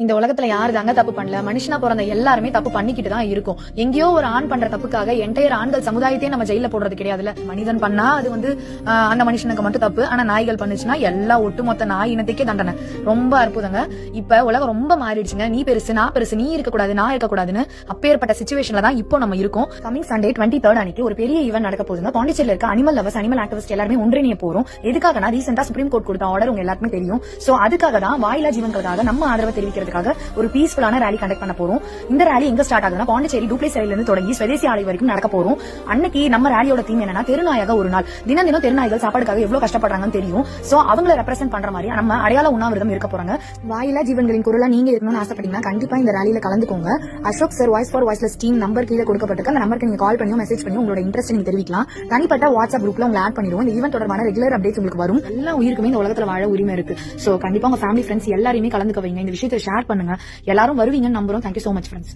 இந்த உலகத்துல யாரு தாங்க தப்பு பண்ணல? மனுஷனா பிறந்த எல்லாருமே தப்பு பண்ணிக்கிட்டு தான் இருக்கும். எங்கேயோ ஒரு ஆண் பண்ற தப்புக்காக என்டையர் ஆண்கள் சமுதாயத்தையே நம்ம ஜெயில போடுறது கிடையாதுல்ல. மனிதன் பண்ணா அது அந்த மனுஷனுக்கு மட்டும் தப்பு. ஆனா நாய்கள் பண்ணுச்சுன்னா எல்லா ஒட்டுமொத்த நாய் இனத்துக்கே தண்டனை. ரொம்ப அற்புதங்க. இப்ப உலகம் ரொம்ப மாறிடுச்சுங்க. நீ பெருசு, நான் பெருசு, நீ இருக்கக்கூடாது, நான் இருக்கக்கூடாதுன்னு அப்பேற்பட்ட சிச்சுவேஷன்ல தான் இப்போ நம்ம இருக்கோம். கமிங் சண்டே 23rd அன்னைக்கு ஒரு பெரிய ஈவென்ட் நடக்க போகுதுங்க. பாண்டிச்சேரியில இருக்க அனிமல் லவர்ஸ், அனிமல் ஆக்டிவிஸ்ட் எல்லாருமே ஒன்றிணைய போறோம். எதுக்காகனா ரீசெண்டா சுப்ரீம் கோர்ட் கொடுத்த ஆர்டர் உங்க எல்லாருக்குமே தெரியும். சோ அதுக்காக தான் வாயிலா ஜீவன்களுக்காக நம்ம ஆதரவு தெரிவிக்கிறதுக்காக ஒரு பீஸ்ஃபுல்லான ரேலி கண்டக்ட் பண்ண போறோம். இந்த ரேலி எங்க ஸ்டார்ட் ஆகுதுன்னா பாண்டிச்சேரி டூப்ளேஸ் சிலையில இருந்து தொடங்கி ஸ்வதேசி ஆலை வரைக்கும் நடக்க போறோம். அன்னைக்கு நம்ம ரேலியோட தீம் என்னன்னா தெருநாயக ஒரு நாள். தினம் தினம் தெருநாய்கள் சாப்பாடுக்காக எவ்வளவு கஷ்டப்படுறாங்கன்னு தெரியும். சோ அவங்களை ரெப்ரசென்ட் பண்ற மாதிரி நம்ம அடையாள உண்ணாவிரதம் இருக்க போறாங்க. வாயிலா ஜீவன்களின் குரலா நீங்க இருக்கணும்னு ஆசைப்பட்டீங்கன்னா கண்டிப்பா இந்த ரேலியில கலந்துக்கோங்க. Ashok sir voice for voiceless team number கீழே கொடுக்கப்பட்டிருக்கு. அந்த நம்பருக்கு நீங்க கால் பண்ணியோ மெசேஜ் பண்ணியோ உங்களோட இன்ட்ரெஸ்ட் நீங்க தெரிவிக்கலாம். தனிப்பட்ட வாட்ஸ்அப் குரூப்ல உங்களை ஆட் பண்ணிடுவோம். இந்த ஈவென்ட் தொடர்பான ரெகுலர் அப்டேட்ஸ் உங்களுக்கு வரும். எல்லா உயிருக்குமே இந்த உலகத்துல வாழ உரிமை இருக்கு. சோ கண்டிப்பா உங்க ஃபேமிலி ஃப்ரெண்ட்ஸ் எல்லாரையுமே கலந்துக்க வைங்க. இந்த விஷயத்தை ஷேர் பண்ணுங்க. எல்லாரும் வருவீங்கன்னு நம்புறோம். Thank you so much friends.